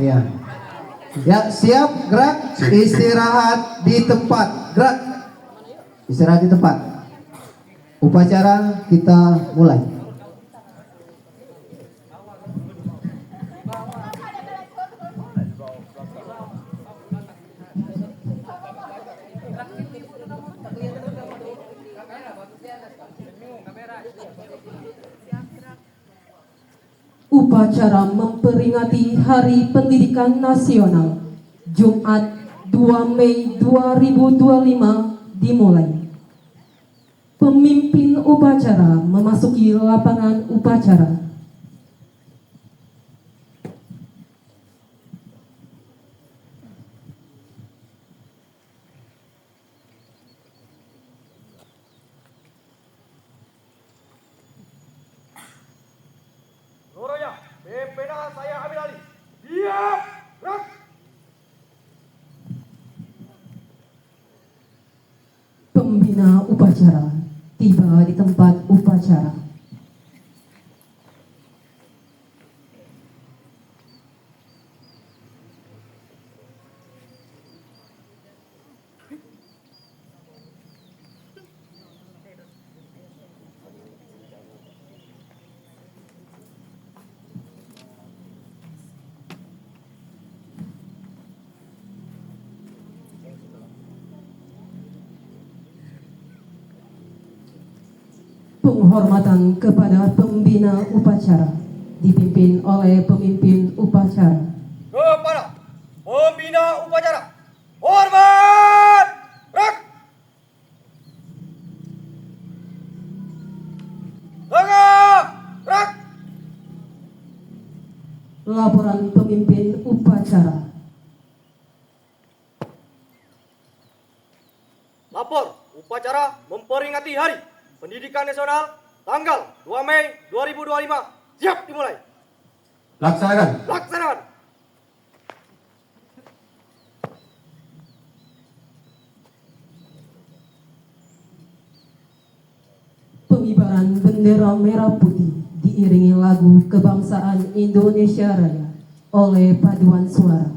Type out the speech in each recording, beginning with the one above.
Iya. Ya, siap, gerak, istirahat di tempat. Gerak. Istirahat di tempat. Upacara kita mulai. Upacara memperingati Hari Pendidikan Nasional Jumat 2 Mei 2025 dimulai. Pemimpin upacara memasuki lapangan upacara. Seluruhnya, pimpinan saya ambil alih. Siap, gerak. Pembina upacara tiba di tempat upacara. Penghormatan kepada pembina upacara dipimpin oleh pemimpin upacara. Kepada pembina upacara, hormat, gerak. Tengah, gerak. Laporan pemimpin upacara. Lapor upacara memperingati Hari Pendidikan Nasional tanggal 2 Mei 2025. Siap dimulai. Laksanakan. Laksanakan. Pengibaran bendera merah putih diiringi lagu kebangsaan Indonesia Raya oleh paduan suara.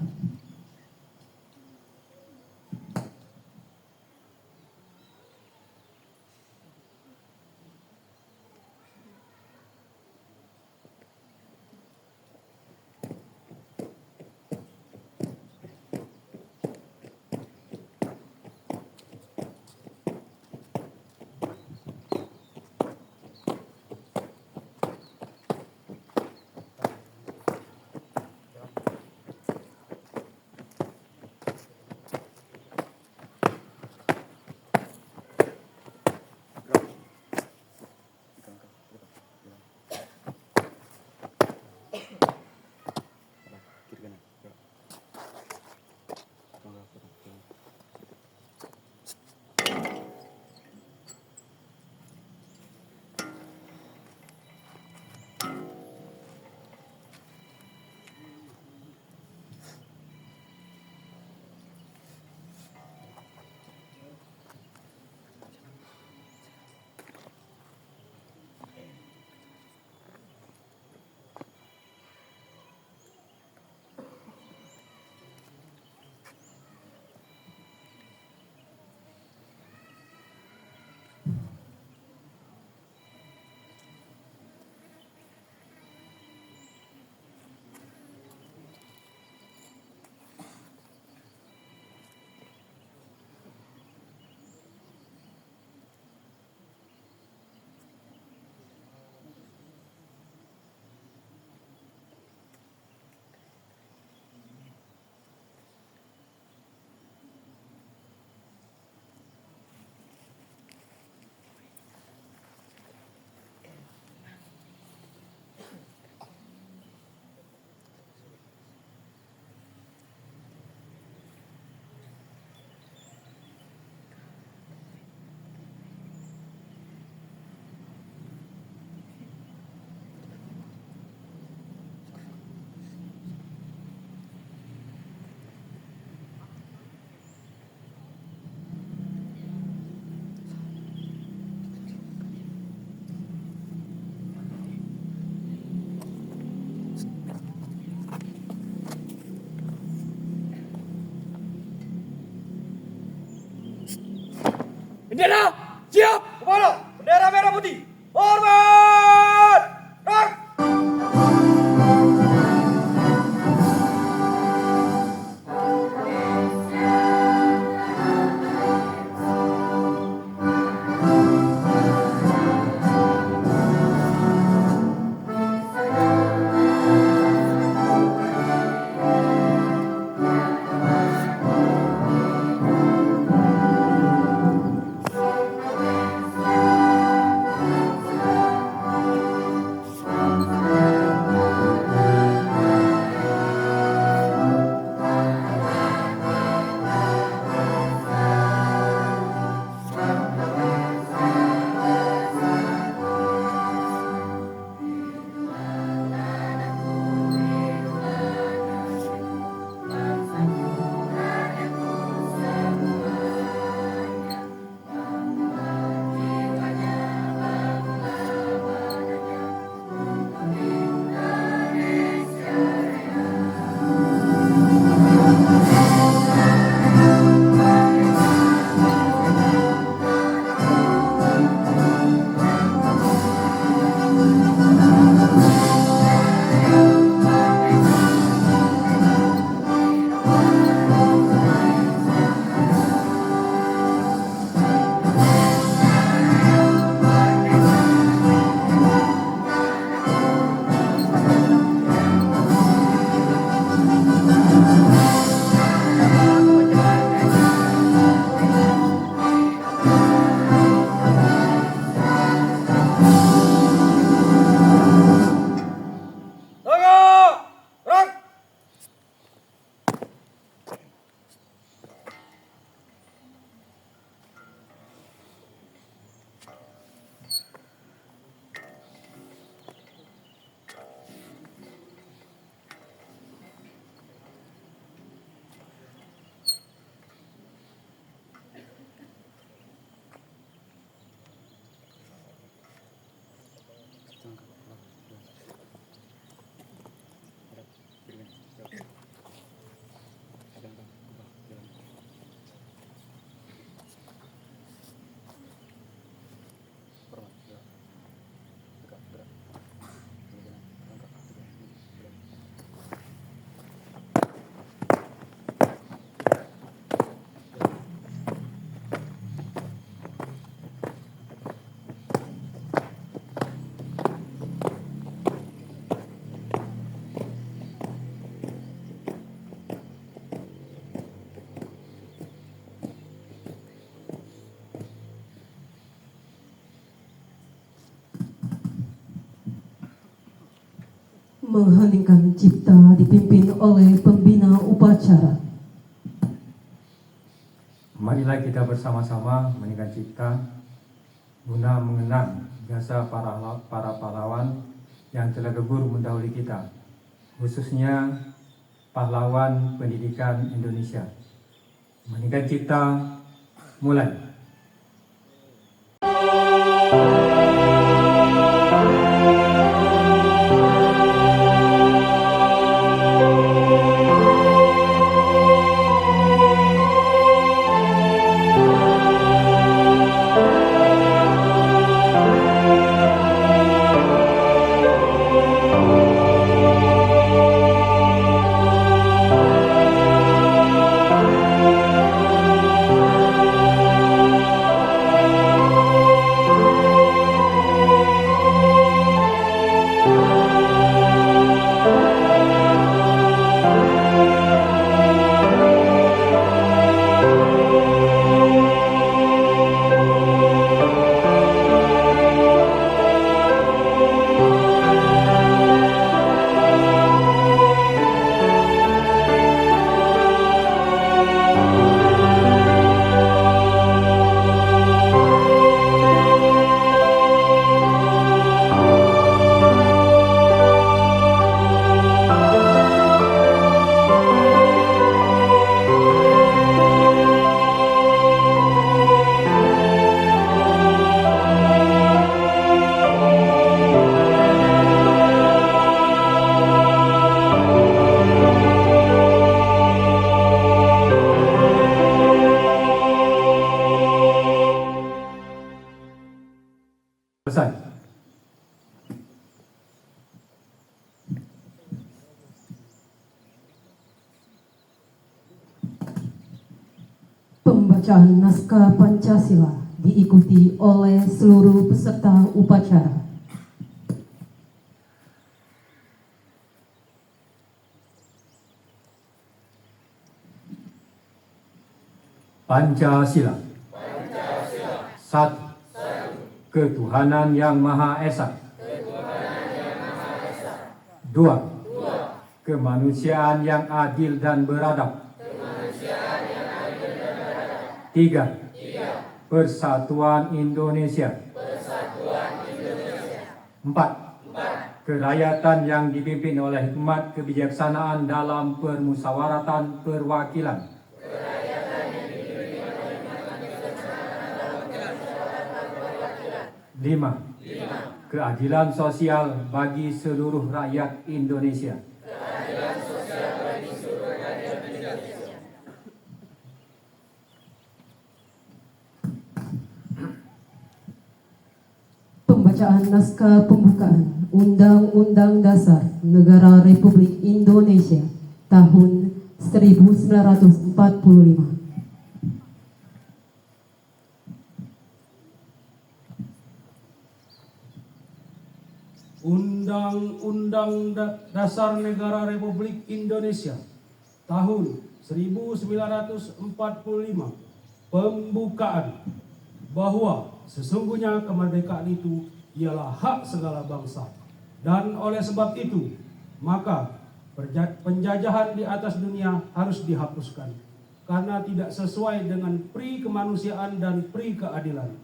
Bendera, siap. Kepala, bendera merah putih. Hormat. Gerak. Mengheningkan cipta dipimpin oleh pembina upacara. Marilah kita bersama-sama meningkat cipta guna mengenang jasa para pahlawan yang telah gugur mendahului kita, khususnya pahlawan pendidikan Indonesia. Meningkat cipta, mulai. selesai. Pembacaan naskah Pancasila diikuti oleh seluruh peserta upacara. Pancasila. Satu. Ketuhanan Yang Maha Esa. Dua. Kemanusiaan yang adil dan beradab. Tiga. Persatuan Indonesia. Empat. Kerakyatan yang dipimpin oleh hikmat kebijaksanaan dalam permusyawaratan perwakilan. 5. Keadilan sosial bagi seluruh rakyat Indonesia. Pembacaan naskah pembukaan Undang-Undang Dasar Negara Republik Indonesia tahun 1945. Undang-Undang Dasar Negara Republik Indonesia tahun 1945 pembukaan bahwa sesungguhnya kemerdekaan itu ialah hak segala bangsa, dan oleh sebab itu maka penjajahan di atas dunia harus dihapuskan karena tidak sesuai dengan pri kemanusiaan dan pri keadilan,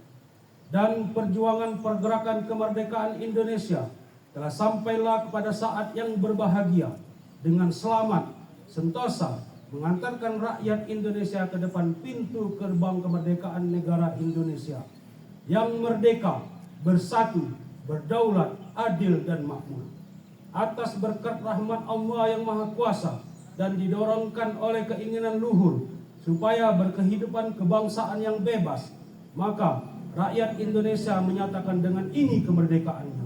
dan perjuangan pergerakan kemerdekaan Indonesia telah sampailah kepada saat yang berbahagia dengan selamat sentosa mengantarkan rakyat Indonesia ke depan pintu gerbang kemerdekaan negara Indonesia yang merdeka, bersatu, berdaulat, adil dan makmur. Atas berkat rahmat Allah yang Maha Kuasa dan didorongkan oleh keinginan luhur supaya berkehidupan kebangsaan yang bebas, maka rakyat Indonesia menyatakan dengan ini kemerdekaannya.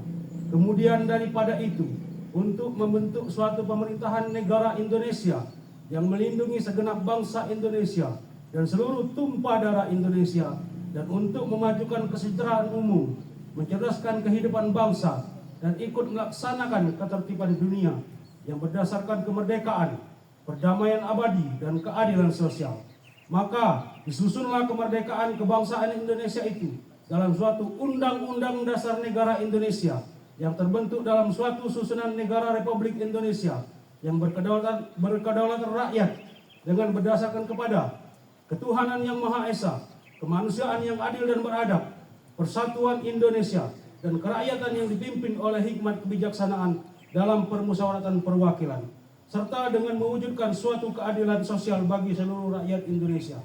Kemudian daripada itu, untuk membentuk suatu pemerintahan negara Indonesia yang melindungi segenap bangsa Indonesia dan seluruh tumpah darah Indonesia, dan untuk memajukan kesejahteraan umum, mencerdaskan kehidupan bangsa, dan ikut melaksanakan ketertiban dunia yang berdasarkan kemerdekaan, perdamaian abadi, dan keadilan sosial. Maka disusunlah kemerdekaan kebangsaan Indonesia itu dalam suatu Undang-Undang Dasar Negara Indonesia yang terbentuk dalam suatu susunan negara Republik Indonesia yang berkedaulatan rakyat dengan berdasarkan kepada ketuhanan yang Maha Esa, kemanusiaan yang adil dan beradab, persatuan Indonesia, dan kerakyatan yang dipimpin oleh hikmat kebijaksanaan dalam permusyawaratan perwakilan, serta dengan mewujudkan suatu keadilan sosial bagi seluruh rakyat Indonesia.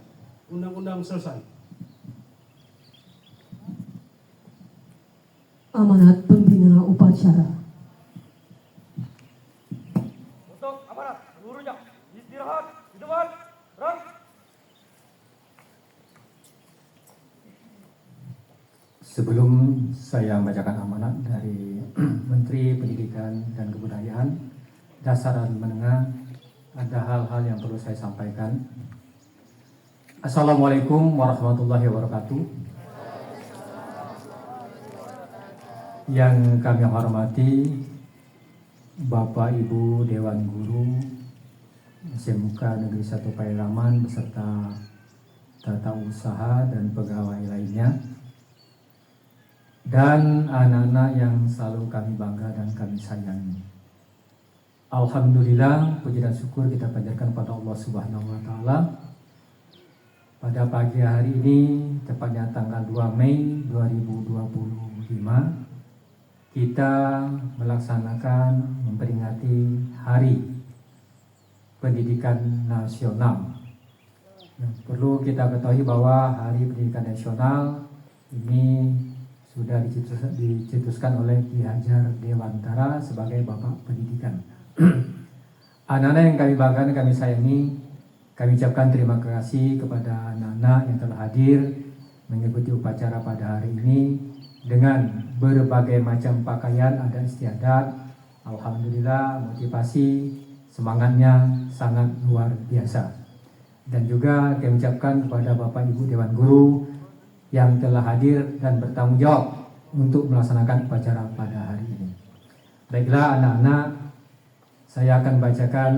Undang-undang selesai. Amanat pembina upacara. Untuk amanat seluruhnya istirahat di depan rang. Sebelum saya membacakan amanat dari Menteri Pendidikan dan Kebudayaan Dasar dan Menengah, ada hal-hal yang perlu saya sampaikan. Assalamualaikum warahmatullahi wabarakatuh. Yang kami hormati Bapak Ibu Dewan Guru SMK Negeri 1 Pairaman beserta tata usaha dan pegawai lainnya, dan anak-anak yang selalu kami bangga dan kami sayangi. Alhamdulillah, puji dan syukur kita panjatkan pada Allah Subhanahu wa Ta'ala. Pada pagi hari ini, tepatnya tanggal 2 Mei 2025, kita melaksanakan memperingati Hari Pendidikan Nasional. Perlu kita ketahui bahwa Hari Pendidikan Nasional ini sudah dicetuskan oleh Ki Hajar Dewantara sebagai Bapak Pendidikan. Anak-anak yang kami banggakan, kami sayangi, kami ucapkan terima kasih kepada anak-anak yang telah hadir mengikuti upacara pada hari ini, dengan berbagai macam pakaian adat istiadat. Alhamdulillah, motivasi semangatnya sangat luar biasa. Dan juga kami ucapkan kepada Bapak Ibu Dewan Guru yang telah hadir dan bertanggung jawab untuk melaksanakan upacara pada hari ini. Baiklah anak-anak, saya akan bacakan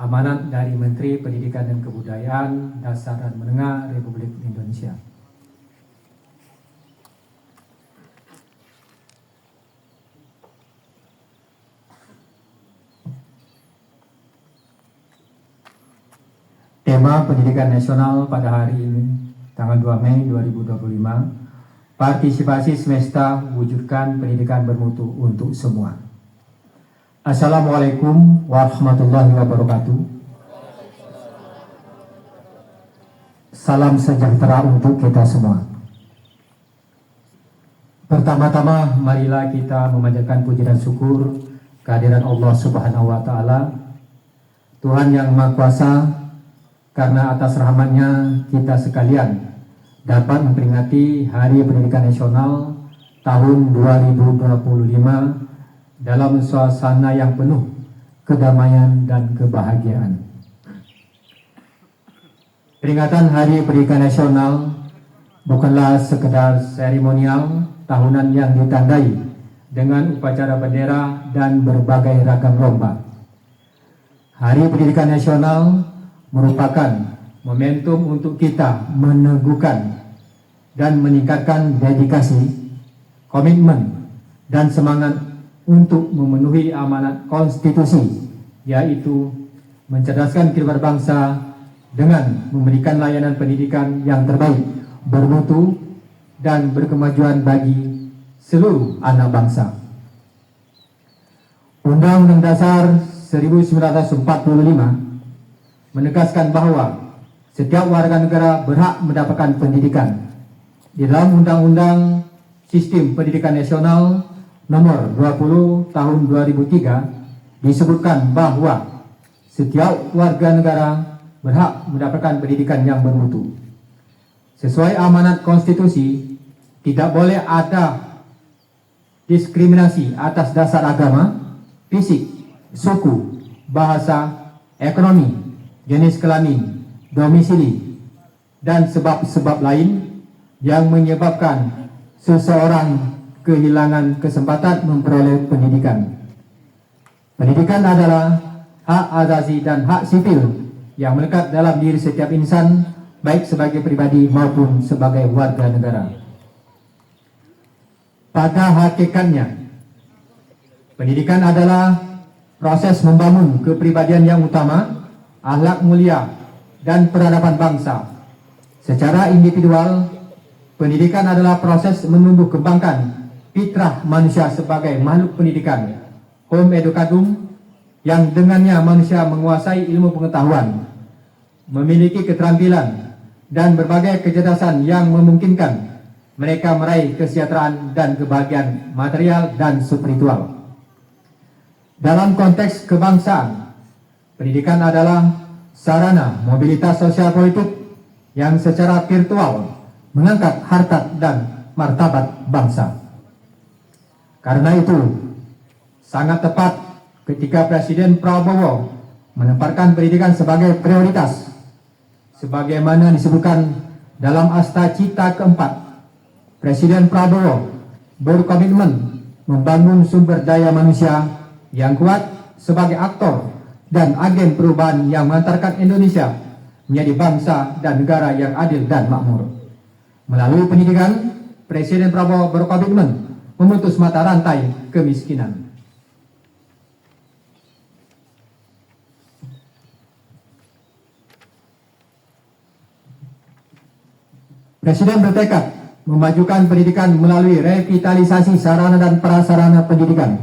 amanat dari Menteri Pendidikan dan Kebudayaan Dasar dan Menengah Republik Indonesia. Tema Pendidikan Nasional pada hari ini, tanggal 2 Mei 2025, partisipasi semesta wujudkan pendidikan bermutu untuk semua. Assalamualaikum warahmatullahi wabarakatuh. Salam sejahtera untuk kita semua. Pertama-tama, marilah kita memanjatkan puji dan syukur kehadiran Allah Subhanahu wa Ta'ala, Tuhan yang Maha Kuasa, karena atas rahmatnya kita sekalian dapat memperingati Hari Pendidikan Nasional tahun 2025 dalam suasana yang penuh kedamaian dan kebahagiaan. Peringatan Hari Pendidikan Nasional bukanlah sekedar seremonial tahunan yang ditandai dengan upacara bendera dan berbagai ragam lomba. Hari Pendidikan Nasional merupakan momentum untuk kita meneguhkan dan meningkatkan dedikasi, komitmen, dan semangat untuk memenuhi amanat konstitusi, yaitu mencerdaskan kehidupan bangsa dengan memberikan layanan pendidikan yang terbaik, bermutu, dan berkemajuan bagi seluruh anak bangsa. Undang-Undang Dasar 1945 menegaskan bahwa setiap warga negara berhak mendapatkan pendidikan. Di dalam Undang-Undang Sistem Pendidikan Nasional Nomor 20 Tahun 2003 disebutkan bahwa setiap warga negara berhak mendapatkan pendidikan yang bermutu. Sesuai amanat konstitusi, tidak boleh ada diskriminasi atas dasar agama, fisik, suku, bahasa, ekonomi, jenis kelamin, domisili, dan sebab-sebab lain yang menyebabkan seseorang kehilangan kesempatan memperoleh pendidikan. Pendidikan adalah hak asasi dan hak sipil yang melekat dalam diri setiap insan, baik sebagai pribadi maupun sebagai warga negara. Pada hakikatnya, pendidikan adalah proses membangun kepribadian yang utama, akhlak mulia, dan peradaban bangsa. Secara individual, pendidikan adalah proses menumbuh kembangkan fitrah manusia sebagai makhluk pendidikan, homo educandum, yang dengannya manusia menguasai ilmu pengetahuan, memiliki keterampilan, dan berbagai kecerdasan yang memungkinkan mereka meraih kesejahteraan dan kebahagiaan material dan spiritual. Dalam konteks kebangsaan, pendidikan adalah sarana mobilitas sosial politik yang secara virtual mengangkat harkat dan martabat bangsa. Karena itu, sangat tepat ketika Presiden Prabowo menempatkan pendidikan sebagai prioritas, sebagaimana disebutkan dalam Asta Cita keempat. Presiden Prabowo berkomitmen membangun sumber daya manusia yang kuat sebagai aktor dan agen perubahan yang mengantarkan Indonesia menjadi bangsa dan negara yang adil dan makmur. Melalui pendidikan, Presiden Prabowo berkomitmen memutus mata rantai kemiskinan. Presiden bertekad memajukan pendidikan melalui revitalisasi sarana dan prasarana pendidikan,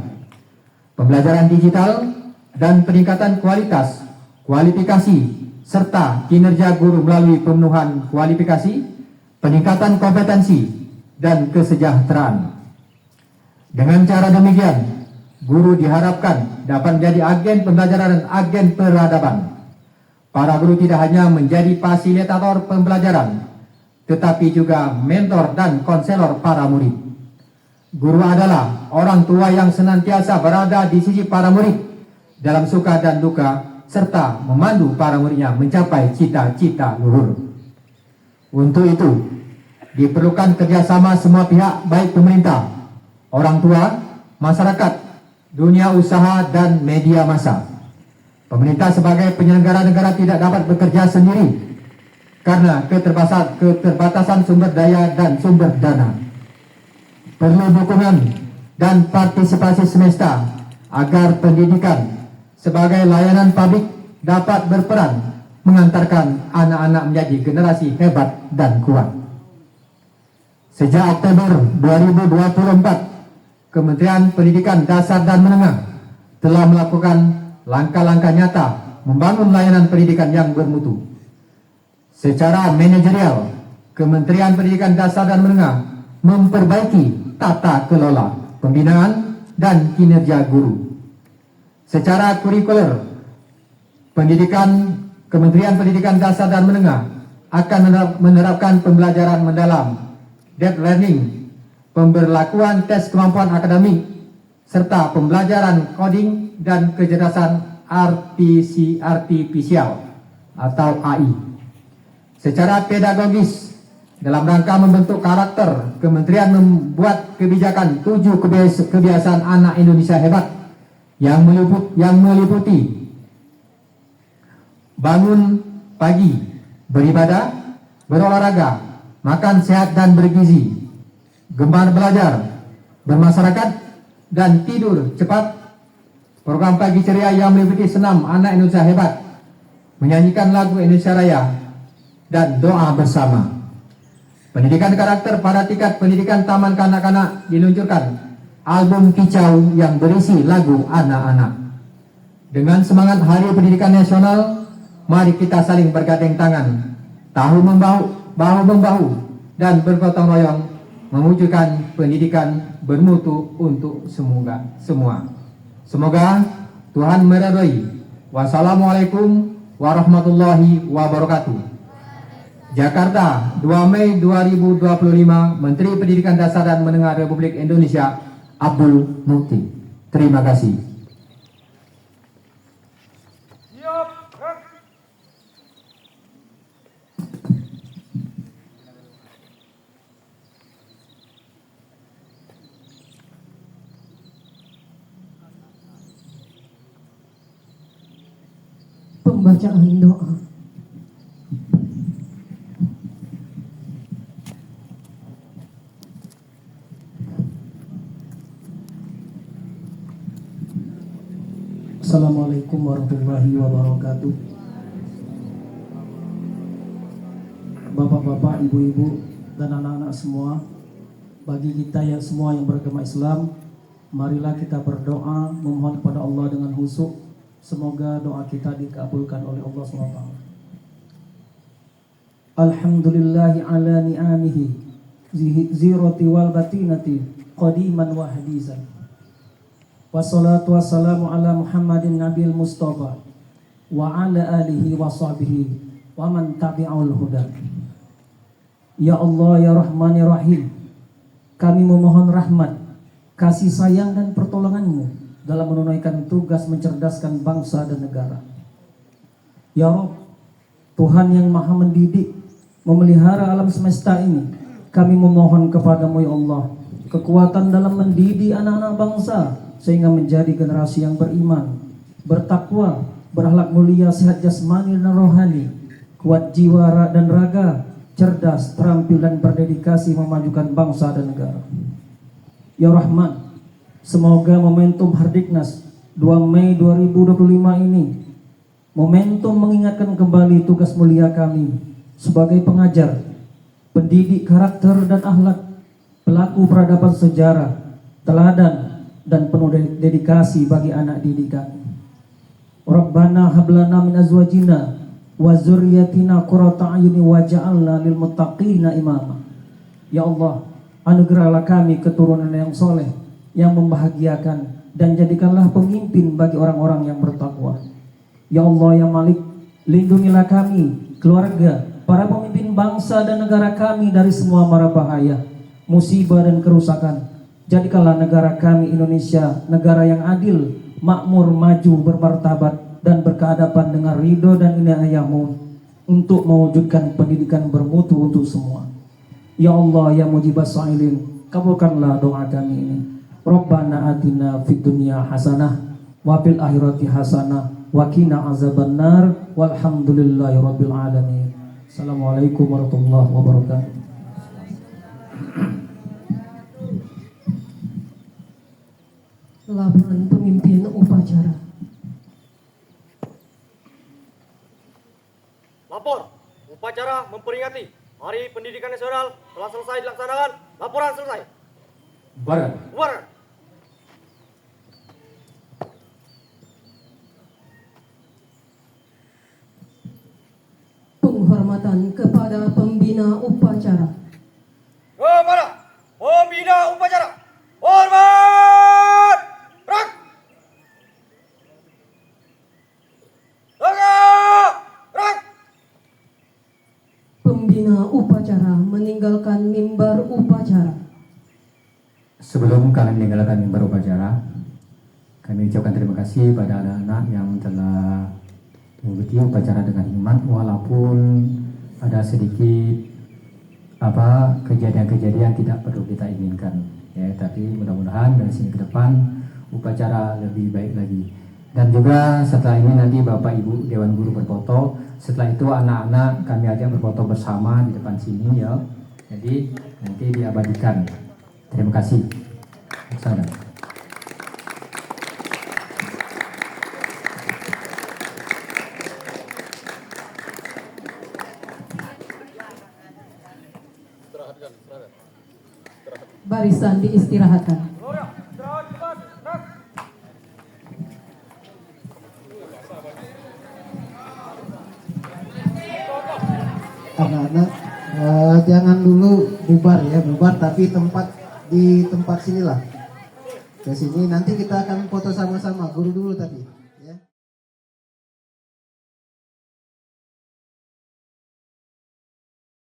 pembelajaran digital, dan peningkatan kualitas, kualifikasi, serta kinerja guru melalui pemenuhan kualifikasi, peningkatan kompetensi, dan kesejahteraan. Dengan cara demikian, guru diharapkan dapat menjadi agen pembelajaran dan agen peradaban. Para guru tidak hanya menjadi fasilitator pembelajaran, tetapi juga mentor dan konselor para murid. Guru adalah orang tua yang senantiasa berada di sisi para murid dalam suka dan duka, serta memandu para muridnya mencapai cita-cita luhur. Untuk itu, diperlukan kerjasama semua pihak, baik pemerintah, orang tua, masyarakat, dunia usaha, dan media massa. Pemerintah sebagai penyelenggara negara tidak dapat bekerja sendiri karena keterbatasan sumber daya dan sumber dana. Perlu dukungan dan partisipasi semesta agar pendidikan sebagai layanan publik dapat berperan mengantarkan anak-anak menjadi generasi hebat dan kuat. Sejak Oktober 2024, Kementerian Pendidikan Dasar dan Menengah telah melakukan langkah-langkah nyata membangun layanan pendidikan yang bermutu. Secara manajerial, Kementerian Pendidikan Dasar dan Menengah memperbaiki tata kelola pembinaan dan kinerja guru. Secara kurikuler, Kementerian Pendidikan Dasar dan Menengah akan menerapkan pembelajaran mendalam, deep learning, pemberlakuan tes kemampuan akademik, serta pembelajaran coding dan kecerdasan artifisial atau AI. Secara pedagogis, dalam rangka membentuk karakter, Kementerian membuat kebijakan 7 kebiasaan anak Indonesia hebat yang meliputi bangun pagi, beribadah, berolahraga, makan sehat dan bergizi, gemar belajar, bermasyarakat, dan tidur cepat. Program pagi ceria yang meliputi senam anak Indonesia hebat, menyanyikan lagu Indonesia Raya, dan doa bersama. Pendidikan karakter pada tingkat pendidikan taman kanak-kanak diluncurkan album kicau yang berisi lagu anak-anak. Dengan semangat Hari Pendidikan Nasional, mari kita saling bergandeng tangan, bahu membahu, dan bergotong royong mewujudkan pendidikan bermutu untuk semua. Semoga Tuhan meridhoi. Wassalamualaikum warahmatullahi wabarakatuh. Jakarta, 2 Mei 2025, Menteri Pendidikan Dasar dan Menengah Republik Indonesia, Abdul Mukti. Terima kasih. Pembacaan doa. Assalamualaikum warahmatullahi wabarakatuh. Bapak-bapak, ibu-ibu, dan anak-anak semua, bagi kita yang semua yang beragama Islam, marilah kita berdoa memohon kepada Allah dengan khusyuk. Semoga doa kita dikabulkan oleh Allah SWT. Alhamdulillahi ala ni'amihi zirati wal batinati qadiman wa hadizan. Wassalatu wassalamu ala Muhammadin Nabil Mustafa wa ala alihi wa sahbihi wa man tabi'ul huda. Ya Allah, ya Rahman, ya Rahim, kami memohon rahmat, kasih sayang dan pertolongan-Mu dalam menunaikan tugas mencerdaskan bangsa dan negara. Ya Rabb, Tuhan yang maha mendidik, memelihara alam semesta ini, kami memohon kepadamu ya Allah, kekuatan dalam mendidik anak-anak bangsa, sehingga menjadi generasi yang beriman, bertakwa, berakhlak mulia, sehat jasmani dan rohani, kuat jiwa dan raga, cerdas, terampil dan berdedikasi memajukan bangsa dan negara. Ya Rahman, semoga momentum Hardiknas 2 Mei 2025 ini momentum mengingatkan kembali tugas mulia kami sebagai pengajar, pendidik karakter dan akhlak, pelaku peradaban sejarah, teladan dan penuh dedikasi bagi anak didik kami. Rabbana hablana min azwajina wa dzurriyyatina qurrata a'yuni waj'alna lil muttaqina imama. Ya Allah, anugerahlah kami keturunan yang soleh, yang membahagiakan, dan jadikanlah pemimpin bagi orang-orang yang bertakwa. Ya Allah, ya Malik, lindungilah kami, keluarga, para pemimpin bangsa dan negara kami dari semua mara bahaya, musibah dan kerusakan. Jadikanlah negara kami Indonesia negara yang adil, makmur, maju, bermartabat, dan berkeadaban dengan ridho dan inayahmu untuk mewujudkan pendidikan bermutu untuk semua. Ya Allah ya mujibas sa'ilin, kabulkanlah doa kami ini. Rabbana atina fid dunya hasanah wa fil akhirati hasanah wa qina azabannar walhamdulillahi rabbil alamin. Assalamualaikum warahmatullahi wabarakatuh. Laporan pemimpin upacara. Lapor, upacara memperingati Hari Pendidikan Nasional telah selesai dilaksanakan. Laporan selesai. Barat. Bubar. Penghormatan kepada pembina upacara. Kepada pembina upacara. Hormat. Gerak. Tegak. Gerak. Pembina upacara meninggalkan mimbar upacara. Sebelum kami meninggalkan mimbar upacara, kami ucapkan terima kasih pada anak-anak yang telah mengikuti upacara dengan hikmat, walaupun ada sedikit kejadian-kejadian tidak perlu kita inginkan, ya. Tapi mudah-mudahan dari sini ke depan upacara lebih baik lagi. Dan juga setelah ini nanti Bapak Ibu Dewan Guru berfoto. Setelah itu anak-anak kami ajak berfoto bersama di depan sini, ya. Jadi nanti diabadikan. Terima kasih. Sana. Barisan diistirahatkan. Anak-anak jangan dulu bubar ya, bubar tapi di tempat sinilah. Ke sini nanti kita akan foto sama-sama, guru dulu tapi.